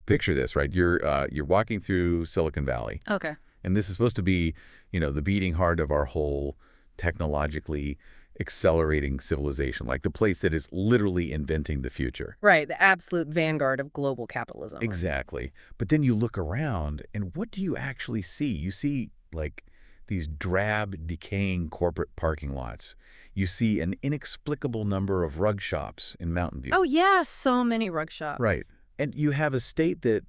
picture this, right? You're walking through Silicon Valley. Okay. And this is supposed to be, the beating heart of our whole technologically accelerating civilization, like the place that is literally inventing the future. Right, the absolute vanguard of global capitalism. Exactly. But then you look around, and what do you actually see? You see, like, these drab, decaying corporate parking lots. You see an inexplicable number of rug shops in Mountain View. Oh, yeah, so many rug shops. Right. And you have a state that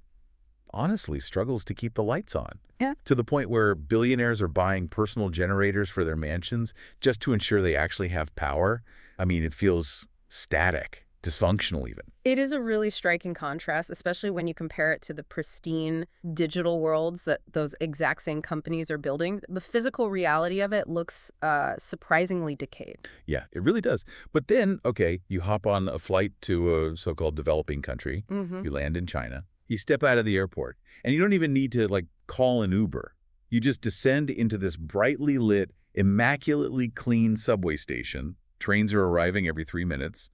honestly struggles to keep the lights on. Yeah. To the point where billionaires are buying personal generators for their mansions just to ensure they actually have power. I mean, it feels static, dysfunctional even. It is a really striking contrast, especially when you compare it to the pristine digital worlds that those exact same companies are building. The physical reality of it looks surprisingly decayed. Yeah, it really does. But then, okay, you hop on a flight to a so-called developing country. You land in China. You step out of the airport, and you don't even need to, call an Uber. You just descend into this brightly lit, immaculately clean subway station. Trains are arriving every 3 minutes.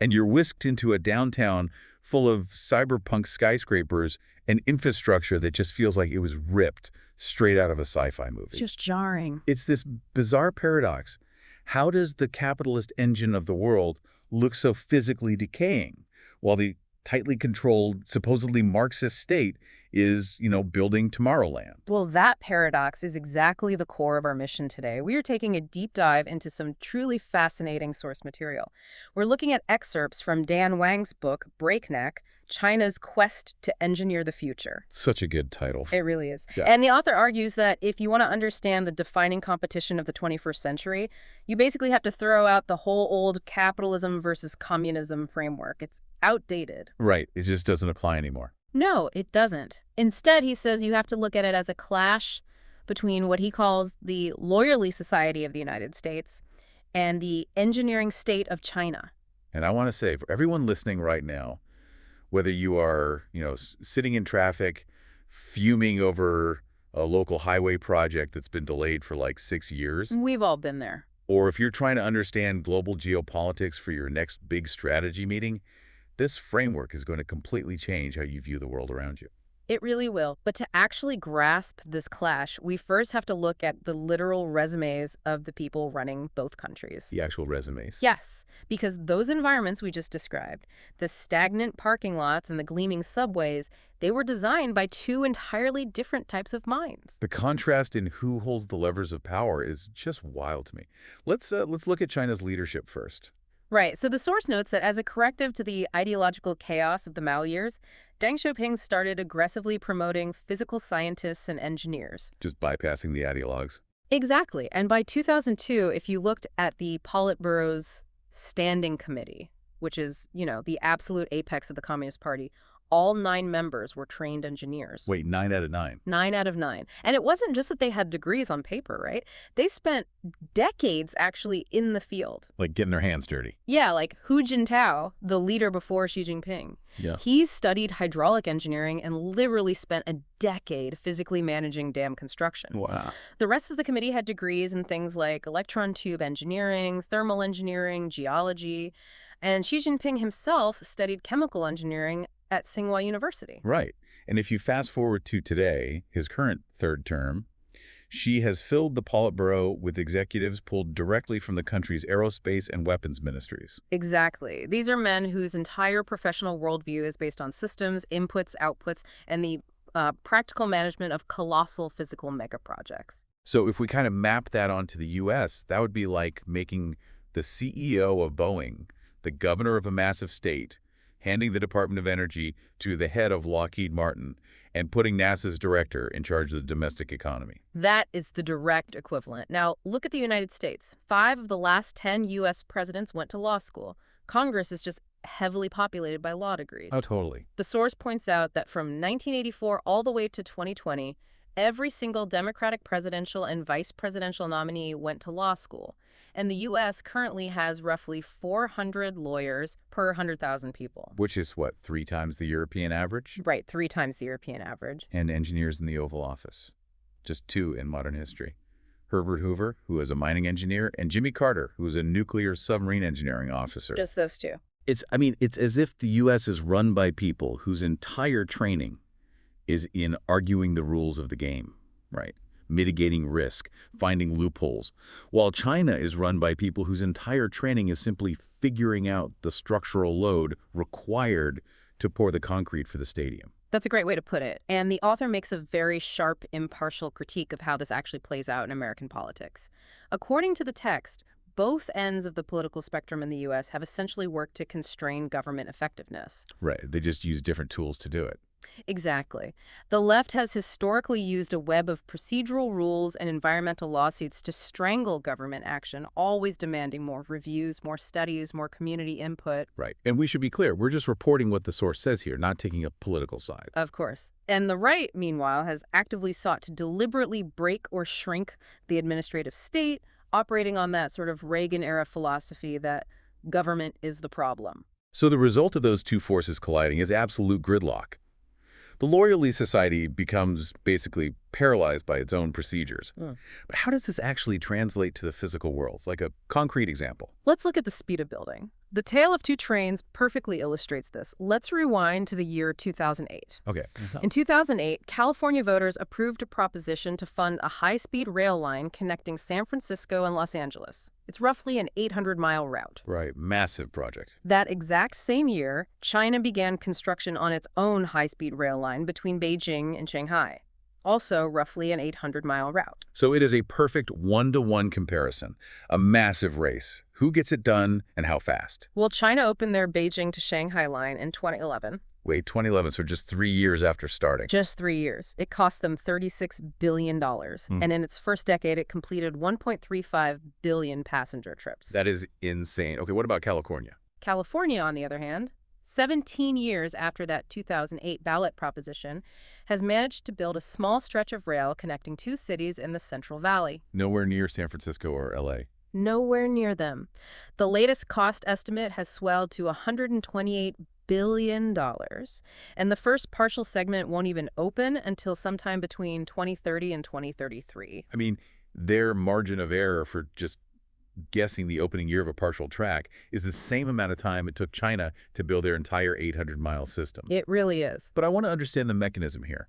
And you're whisked into a downtown full of cyberpunk skyscrapers and infrastructure that just feels like it was ripped straight out of a sci-fi movie. Just jarring. It's this bizarre paradox. How does the capitalist engine of the world look so physically decaying, while the tightly controlled, supposedly Marxist state is, building Tomorrowland? Well, that paradox is exactly the core of our mission today. We are taking a deep dive into some truly fascinating source material. We're looking at excerpts from Dan Wang's book, Breakneck, China's Quest to Engineer the Future. Such a good title. It really is. Yeah. And the author argues that if you want to understand the defining competition of the 21st century, you basically have to throw out the whole old capitalism versus communism framework. It's outdated. Right. It just doesn't apply anymore. No, it doesn't. Instead, he says you have to look at it as a clash between what he calls the lawyerly society of the United States and the engineering state of China. And I want to say, for everyone listening right now, whether you are, sitting in traffic, fuming over a local highway project that's been delayed for 6 years, We've all been there. or if you're trying to understand global geopolitics for your next big strategy meeting, this framework is going to completely change how you view the world around you. It really will. But to actually grasp this clash, we first have to look at the literal resumes of the people running both countries. The actual resumes. Yes, because those environments we just described, the stagnant parking lots and the gleaming subways, they were designed by two entirely different types of minds. The contrast in who holds the levers of power is just wild to me. Let's look at China's leadership first. Right, so the source notes that as a corrective to the ideological chaos of the Mao years, Deng Xiaoping started aggressively promoting physical scientists and engineers. Just bypassing the ideologues. Exactly, and by 2002, if you looked at the Politburo's Standing Committee, which is, the absolute apex of the Communist Party, all 9 members were trained engineers. Wait, 9 out of 9? 9 out of 9. And it wasn't just that they had degrees on paper, right? They spent decades actually in the field. Like getting their hands dirty. Yeah, like Hu Jintao, the leader before Xi Jinping. Yeah. He studied hydraulic engineering and literally spent a decade physically managing dam construction. Wow. The rest of the committee had degrees in things like electron tube engineering, thermal engineering, geology, and Xi Jinping himself studied chemical engineering at Tsinghua University. Right. And if you fast forward to today, his current third term, Xi has filled the Politburo with executives pulled directly from the country's aerospace and weapons ministries. Exactly. These are men whose entire professional worldview is based on systems, inputs, outputs, and the practical management of colossal physical mega projects. So if we kind of map that onto the U.S., that would be like making the CEO of Boeing the governor of a massive state, handing the Department of Energy to the head of Lockheed Martin, and putting NASA's director in charge of the domestic economy. That is the direct equivalent. Now, look at the United States. 5 of the last 10 U.S. presidents went to law school. Congress is just heavily populated by law degrees. Oh, totally. The source points out that from 1984 all the way to 2020, every single Democratic presidential and vice presidential nominee went to law school. And the U.S. currently has roughly 400 lawyers per 100,000 people. Which is, what, 3 times the European average? Right, 3 times the European average. And engineers in the Oval Office. Just 2 in modern history. Herbert Hoover, who is a mining engineer, and Jimmy Carter, who is a nuclear submarine engineering officer. Just those 2. It's as if the U.S. is run by people whose entire training is in arguing the rules of the game, right? Mitigating risk, finding loopholes, while China is run by people whose entire training is simply figuring out the structural load required to pour the concrete for the stadium. That's a great way to put it. And the author makes a very sharp, impartial critique of how this actually plays out in American politics. According to the text, both ends of the political spectrum in the U.S. have essentially worked to constrain government effectiveness. Right. They just use different tools to do it. Exactly. The left has historically used a web of procedural rules and environmental lawsuits to strangle government action, always demanding more reviews, more studies, more community input. Right. And we should be clear, we're just reporting what the source says here, not taking a political side. Of course. And the right, meanwhile, has actively sought to deliberately break or shrink the administrative state, operating on that sort of Reagan-era philosophy that government is the problem. So the result of those two forces colliding is absolute gridlock. The Loyalty Society becomes basically paralyzed by its own procedures. But how does this actually translate to the physical world? Like a concrete example. Let's look at the speed of building. The Tale of Two Trains perfectly illustrates this. Let's rewind to the year 2008. Okay. In 2008, California voters approved a proposition to fund a high-speed rail line connecting San Francisco and Los Angeles. It's roughly an 800-mile route. Right. Massive project. That exact same year, China began construction on its own high-speed rail line between Beijing and Shanghai. Also roughly an 800-mile route. So it is a perfect one-to-one comparison, a massive race. Who gets it done and how fast? Well, China opened their Beijing to Shanghai line in 2011. Wait, 2011, so just 3 years after starting. Just 3 years. It cost them $36 billion. And in its first decade, it completed 1.35 billion passenger trips. That is insane. Okay, what about California? California, on the other hand, 17 years after that 2008 ballot proposition, has managed to build a small stretch of rail connecting two cities in the Central Valley. Nowhere near San Francisco or L.A. Nowhere near them. The latest cost estimate has swelled to $128 billion, and the first partial segment won't even open until sometime between 2030 and 2033. I mean, their margin of error for just guessing the opening year of a partial track is the same amount of time it took China to build their entire 800-mile system. It really is. But I want to understand the mechanism here,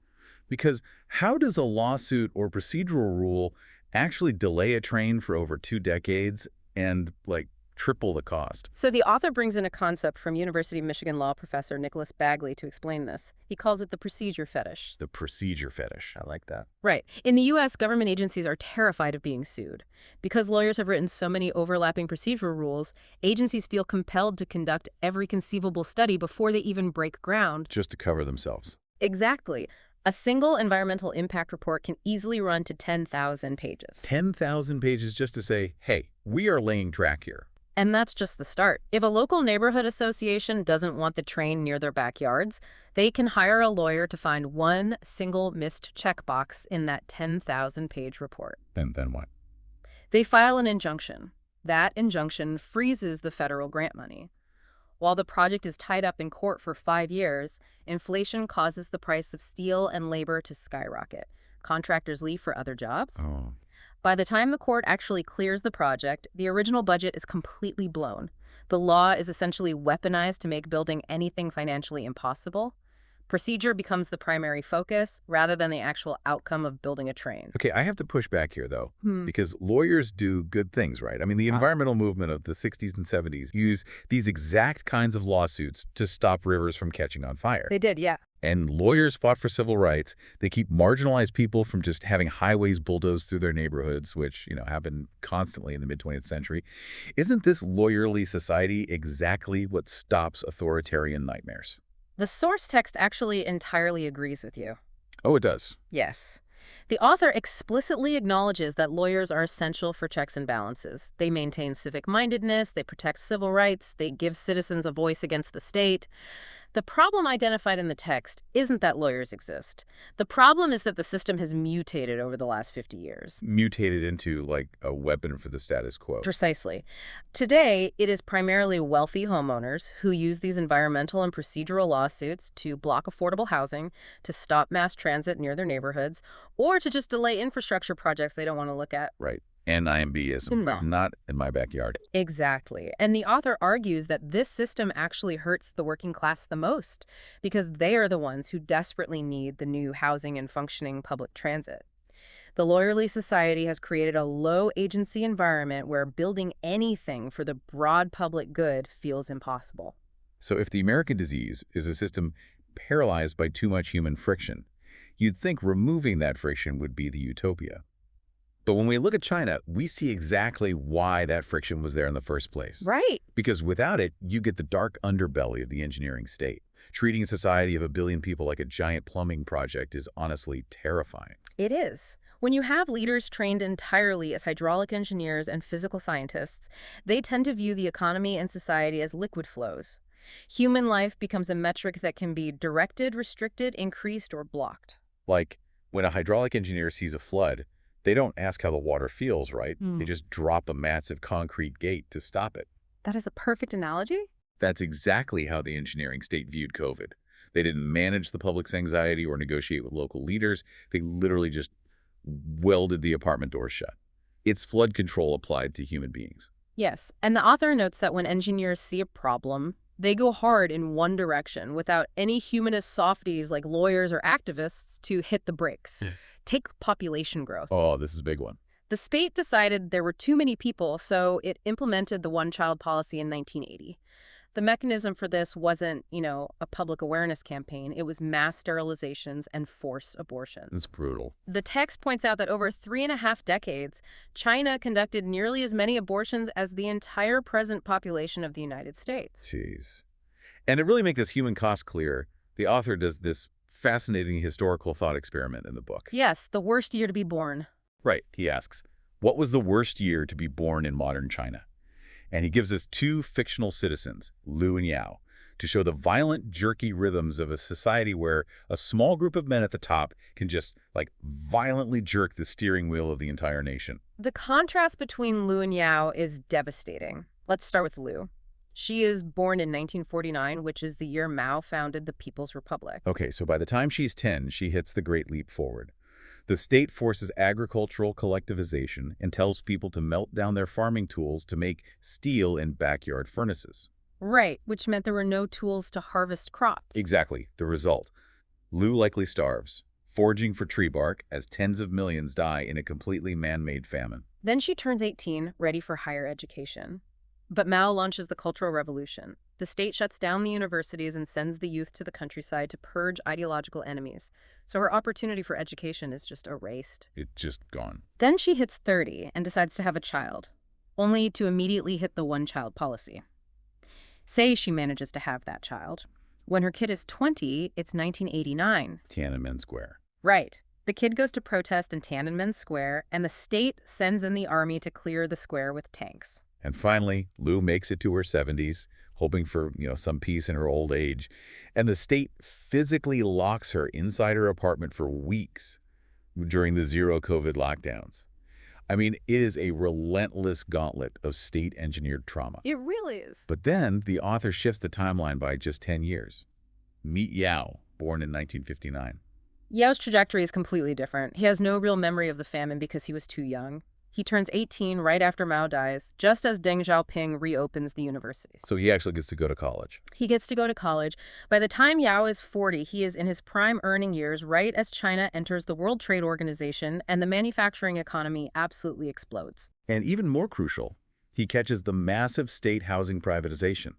because how does a lawsuit or procedural rule actually delay a train for over 2 decades and, like, triple the cost? So the author brings in a concept from University of Michigan law professor Nicholas Bagley to explain this. He calls it the procedure fetish. The procedure fetish. I like that. Right. In the U.S., government agencies are terrified of being sued. Because lawyers have written so many overlapping procedural rules, agencies feel compelled to conduct every conceivable study before they even break ground. Just to cover themselves. Exactly. A single environmental impact report can easily run to 10,000 pages. 10,000 pages just to say, hey, we are laying track here. And that's just the start. If a local neighborhood association doesn't want the train near their backyards, they can hire a lawyer to find one single missed checkbox in that 10,000-page report. Then what? They file an injunction. That injunction freezes the federal grant money. While the project is tied up in court for 5 years, inflation causes the price of steel and labor to skyrocket. Contractors leave for other jobs. Oh. By the time the court actually clears the project, the original budget is completely blown. The law is essentially weaponized to make building anything financially impossible. Procedure becomes the primary focus rather than the actual outcome of building a train. Okay, I have to push back here, though, because lawyers do good things, right? I mean, the environmental movement of the 60s and 70s used these exact kinds of lawsuits to stop rivers from catching on fire. They did, yeah. And lawyers fought for civil rights. They keep marginalized people from just having highways bulldozed through their neighborhoods, which, happened constantly in the mid-20th century. Isn't this lawyerly society exactly what stops authoritarian nightmares? The source text actually entirely agrees with you. Oh, it does? Yes. The author explicitly acknowledges that lawyers are essential for checks and balances. They maintain civic-mindedness, they protect civil rights, they give citizens a voice against the state. The problem identified in the text isn't that lawyers exist. The problem is that the system has mutated over the last 50 years. Mutated into, like, a weapon for the status quo. Precisely. Today, it is primarily wealthy homeowners who use these environmental and procedural lawsuits to block affordable housing, to stop mass transit near their neighborhoods, or to just delay infrastructure projects they don't want to look at. Right. NIMBism. No. Not in my backyard. Exactly. And the author argues that this system actually hurts the working class the most because they are the ones who desperately need the new housing and functioning public transit. The lawyerly society has created a low-agency environment where building anything for the broad public good feels impossible. So if the American disease is a system paralyzed by too much human friction, you'd think removing that friction would be the utopia. But when we look at China, we see exactly why that friction was there in the first place. Right. Because without it, you get the dark underbelly of the engineering state. Treating a society of 1 billion people like a giant plumbing project is honestly terrifying. It is. When you have leaders trained entirely as hydraulic engineers and physical scientists, they tend to view the economy and society as liquid flows. Human life becomes a metric that can be directed, restricted, increased, or blocked. Like, when a hydraulic engineer sees a flood, they don't ask how the water feels, right? They just drop a massive concrete gate to stop it. That is a perfect analogy. That's exactly how the engineering state viewed COVID. They didn't manage the public's anxiety or negotiate with local leaders. They literally just welded the apartment doors shut. It's flood control applied to human beings. Yes, and the author notes that when engineers see a problem, they go hard in one direction without any humanist softies like lawyers or activists to hit the brakes. Take population growth. Oh, this is a big one. The state decided there were too many people, so it implemented the one-child policy in 1980. The mechanism for this wasn't, a public awareness campaign. It was mass sterilizations and forced abortions. It's brutal. The text points out that over 3.5 decades, China conducted nearly as many abortions as the entire present population of the United States. Jeez. And to really make this human cost clear, the author does this fascinating historical thought experiment in the book. Yes, the worst year to be born. Right, he asks, what was the worst year to be born in modern China? And he gives us 2 fictional citizens, Lu and Yao, to show the violent, jerky rhythms of a society where a small group of men at the top can just, violently jerk the steering wheel of the entire nation. The contrast between Lu and Yao is devastating. Let's start with Lu. She is born in 1949, which is the year Mao founded the People's Republic. Okay, so by the time she's 10, she hits the Great Leap Forward. The state forces agricultural collectivization and tells people to melt down their farming tools to make steel in backyard furnaces. Right, which meant there were no tools to harvest crops. Exactly, the result. Lu likely starves, foraging for tree bark as tens of millions die in a completely man-made famine. Then she turns 18, ready for higher education. But Mao launches the Cultural Revolution. The state shuts down the universities and sends the youth to the countryside to purge ideological enemies. So her opportunity for education is just erased. It's just gone. Then she hits 30 and decides to have a child, only to immediately hit the one-child policy. Say she manages to have that child. When her kid is 20, it's 1989. Tiananmen Square. Right. The kid goes to protest in Tiananmen Square, and the state sends in the army to clear the square with tanks. And finally, Lu makes it to her 70s, hoping for, some peace in her old age. And the state physically locks her inside her apartment for weeks during the zero COVID lockdowns. I mean, it is a relentless gauntlet of state-engineered trauma. It really is. But then the author shifts the timeline by just 10 years. Meet Yao, born in 1959. Yao's trajectory is completely different. He has no real memory of the famine because he was too young. He turns 18 right after Mao dies, just as Deng Xiaoping reopens the universities. So he actually gets to go to college. He gets to go to college. By the time Yao is 40, he is in his prime earning years, right as China enters the World Trade Organization and the manufacturing economy absolutely explodes. And even more crucial, he catches the massive state housing privatization.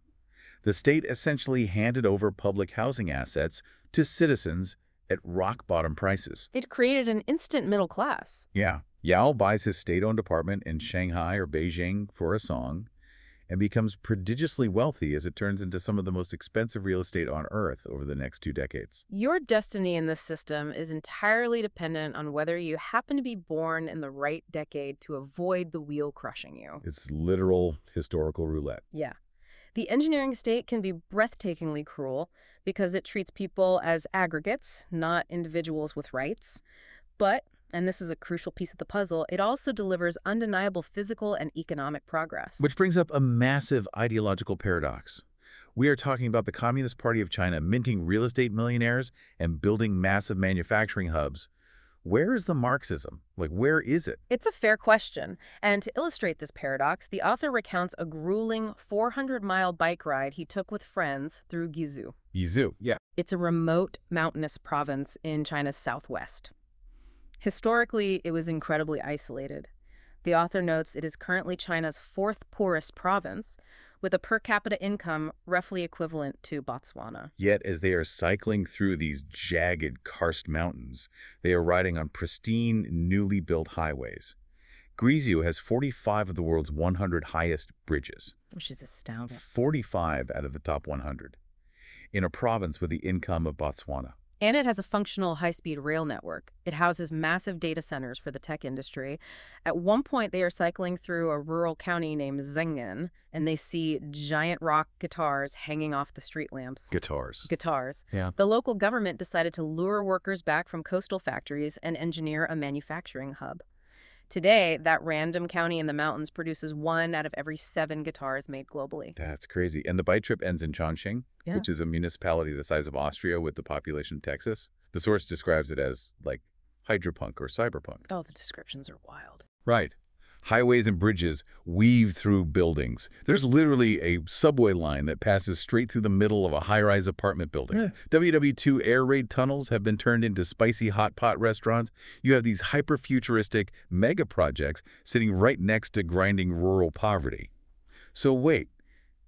The state essentially handed over public housing assets to citizens at rock-bottom prices. It created an instant middle class. Yeah. Yao buys his state-owned apartment in Shanghai or Beijing for a song and becomes prodigiously wealthy as it turns into some of the most expensive real estate on Earth over the next 2 decades. Your destiny in this system is entirely dependent on whether you happen to be born in the right decade to avoid the wheel crushing you. It's literal historical roulette. Yeah. The engineering state can be breathtakingly cruel because it treats people as aggregates, not individuals with rights. But, and this is a crucial piece of the puzzle, it also delivers undeniable physical and economic progress. Which brings up a massive ideological paradox. We are talking about the Communist Party of China minting real estate millionaires and building massive manufacturing hubs, Where is the Marxism? Like, where is it? It's a fair question, and to illustrate this paradox, the author recounts a grueling 400-mile bike ride he took with friends through Guizhou. Guizhou, yeah. It's a remote, mountainous province in China's southwest. Historically, it was incredibly isolated. The author notes it is currently China's fourth poorest province, with a per capita income roughly equivalent to Botswana. Yet, as they are cycling through these jagged, karst mountains, they are riding on pristine, newly built highways. Guizhou has 45 of the world's 100 highest bridges. Which is astounding. 45 out of the top 100. In a province with the income of Botswana. And it has a functional high-speed rail network. It houses massive data centers for the tech industry. At one point, they are cycling through a rural county named Zhengan, and they see giant rock guitars hanging off the street lamps. Guitars. Yeah. The local government decided to lure workers back from coastal factories and engineer a manufacturing hub. Today, that random county in the mountains produces 1 out of every 7 guitars made globally. That's crazy. And the bike trip ends in Chongqing, which is a municipality the size of Austria with the population of Texas. The source describes it as, like, hydropunk or cyberpunk. Oh, the descriptions are wild. Right. Highways and bridges weave through buildings. There's literally a subway line that passes straight through the middle of a high-rise apartment building. Yeah. WW2 air raid tunnels have been turned into spicy hot pot restaurants. You have these hyper-futuristic mega projects sitting right next to grinding rural poverty. So wait,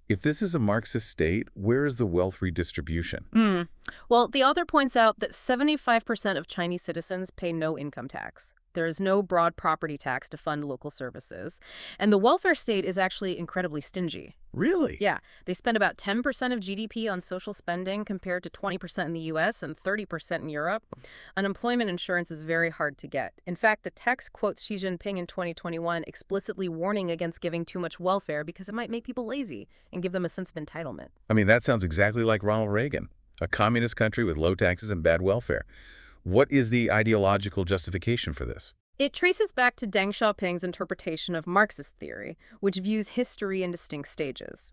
if this is a Marxist state, where is the wealth redistribution? Well, the author points out that 75% of Chinese citizens pay no income tax. There is no broad property tax to fund local services. And the welfare state is actually incredibly stingy. Really? Yeah. They spend about 10% of GDP on social spending compared to 20% in the US and 30% in Europe. Unemployment insurance is very hard to get. In fact, the text quotes Xi Jinping in 2021 explicitly warning against giving too much welfare because it might make people lazy and give them a sense of entitlement. I mean, that sounds exactly like Ronald Reagan, a communist country with low taxes and bad welfare. What is the ideological justification for this? It traces back to Deng Xiaoping's interpretation of Marxist theory, which views history in distinct stages.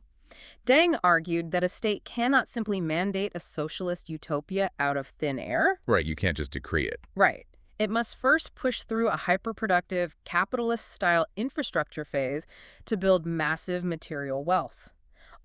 Deng argued that a state cannot simply mandate a socialist utopia out of thin air. Right, you can't just decree it. Right. It must first push through a hyper-productive, capitalist-style infrastructure phase to build massive material wealth.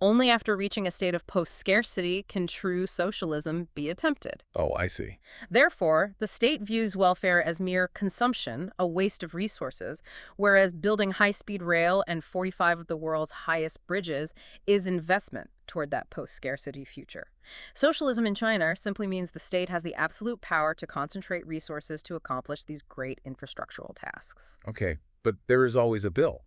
Only after reaching a state of post-scarcity can true socialism be attempted. Oh, I see. Therefore, the state views welfare as mere consumption, a waste of resources, whereas building high-speed rail and 45 of the world's highest bridges is investment toward that post-scarcity future. Socialism in China simply means the state has the absolute power to concentrate resources to accomplish these great infrastructural tasks. Okay, but there is always a bill.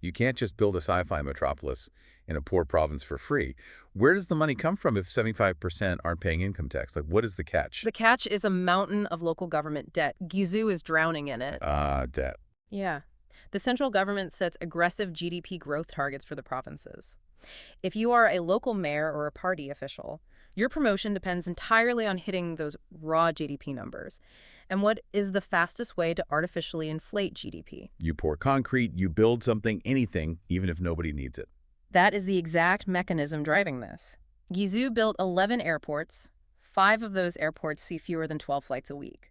You can't just build a sci-fi metropolis in a poor province for free. Where does the money come from if 75% aren't paying income tax? Like, what is the catch? The catch is a mountain of local government debt. Guizhou is drowning in it. Debt. Yeah. The central government sets aggressive GDP growth targets for the provinces. If you are a local mayor or a party official, your promotion depends entirely on hitting those raw GDP numbers. And what is the fastest way to artificially inflate GDP? You pour concrete, you build something, anything, even if nobody needs it. That is the exact mechanism driving this. Guizhou built 11 airports. 5 of those airports see fewer than 12 flights a week.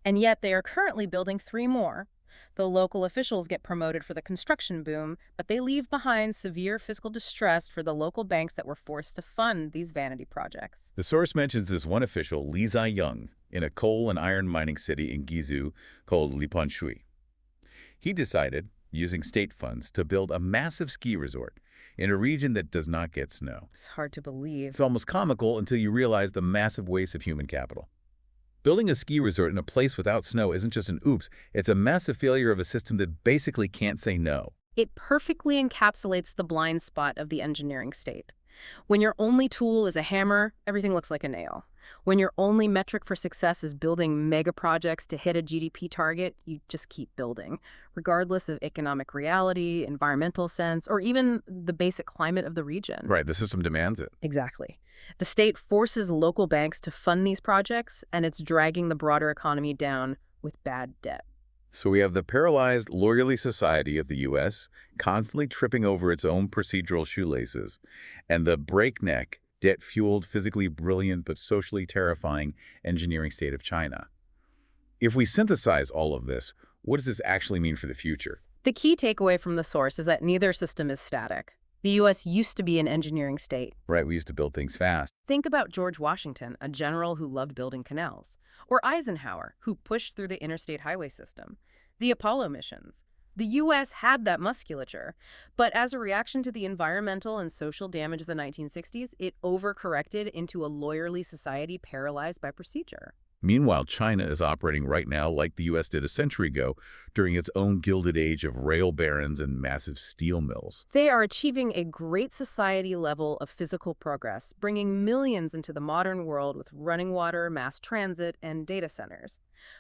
And yet they are currently building 3 more. The local officials get promoted for the construction boom, but they leave behind severe fiscal distress for the local banks that were forced to fund these vanity projects. The source mentions this one official, Li Ziyang, in a coal and iron mining city in Guizhou called Lipanshui. He decided, using state funds, to build a massive ski resort in a region that does not get snow. It's hard to believe. It's almost comical until you realize the massive waste of human capital. Building a ski resort in a place without snow isn't just an oops, it's a massive failure of a system that basically can't say no. It perfectly encapsulates the blind spot of the engineering state. When your only tool is a hammer, everything looks like a nail. When your only metric for success is building mega projects to hit a GDP target, you just keep building, regardless of economic reality, environmental sense, or even the basic climate of the region. Right, the system demands it. Exactly. The state forces local banks to fund these projects, and it's dragging the broader economy down with bad debt. So we have the paralyzed, lawyerly society of the U.S. constantly tripping over its own procedural shoelaces, and the breakneck, debt-fueled, physically brilliant, but socially terrifying engineering state of China. If we synthesize all of this, what does this actually mean for the future? The key takeaway from the source is that neither system is static. The U.S. used to be an engineering state. Right, we used to build things fast. Think about George Washington, a general who loved building canals, or Eisenhower, who pushed through the interstate highway system. The Apollo missions. The U.S. had that musculature, but as a reaction to the environmental and social damage of the 1960s, it overcorrected into a lawyerly society paralyzed by procedure. Meanwhile, China is operating right now like the U.S. did a century ago during its own gilded age of rail barons and massive steel mills. They are achieving a great society level of physical progress, bringing millions into the modern world with running water, mass transit, and data centers.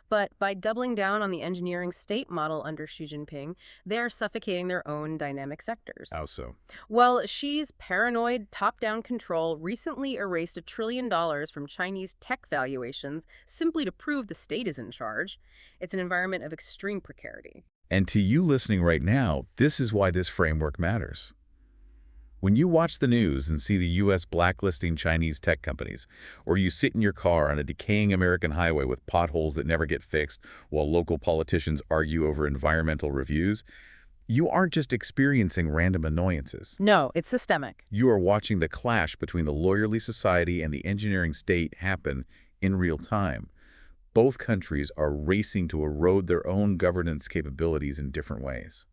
But by doubling down on the engineering state model under Xi Jinping, they're suffocating their own dynamic sectors. How so? Well, Xi's paranoid top-down control recently erased $1 trillion from Chinese tech valuations simply to prove the state is in charge. It's an environment of extreme precarity. And to you listening right now, this is why this framework matters. When you watch the news and see the U.S. blacklisting Chinese tech companies, or you sit in your car on a decaying American highway with potholes that never get fixed while local politicians argue over environmental reviews, you aren't just experiencing random annoyances. No, it's systemic. You are watching the clash between the lawyerly society and the engineering state happen in real time. Both countries are racing to erode their own governance capabilities in different ways.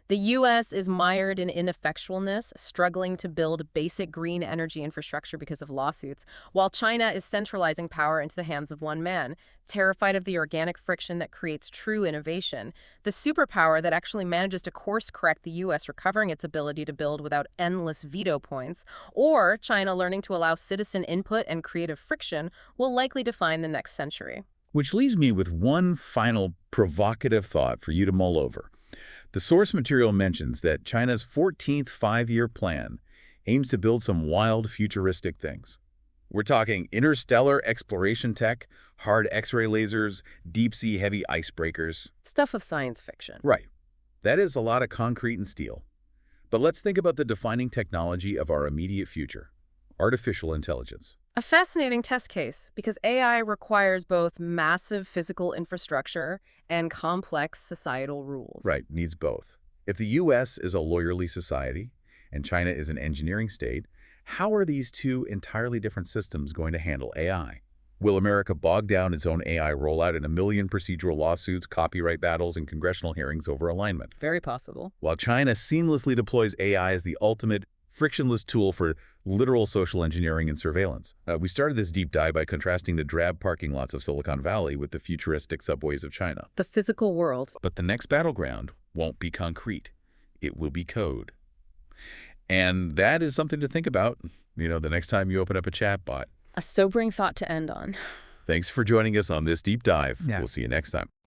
The U.S. is mired in ineffectualness, struggling to build basic green energy infrastructure because of lawsuits, while China is centralizing power into the hands of one man, terrified of the organic friction that creates true innovation, the superpower that actually manages to course-correct the U.S. recovering its ability to build without endless veto points, or China learning to allow citizen input and creative friction will likely define the next century. Which leaves me with one final provocative thought for you to mull over. The source material mentions that China's 14th five-year plan aims to build some wild, futuristic things. We're talking interstellar exploration tech, hard X-ray lasers, deep-sea heavy icebreakers. Stuff of science fiction. Right. That is a lot of concrete and steel. But let's think about the defining technology of our immediate future, artificial intelligence. A fascinating test case, because AI requires both massive physical infrastructure and complex societal rules. Right, needs both. If the U.S. is a lawyerly society and China is an engineering state, how are these two entirely different systems going to handle AI? Will America bog down its own AI rollout in a million procedural lawsuits, copyright battles, and congressional hearings over alignment? Very possible. While China seamlessly deploys AI as the ultimate frictionless tool for literal social engineering and surveillance. We started this deep dive by contrasting the drab parking lots of Silicon Valley with the futuristic subways of China. The physical world. But the next battleground won't be concrete. It will be code. And that is something to think about, the next time you open up a chatbot. A sobering thought to end on. Thanks for joining us on this deep dive. Yeah. We'll see you next time.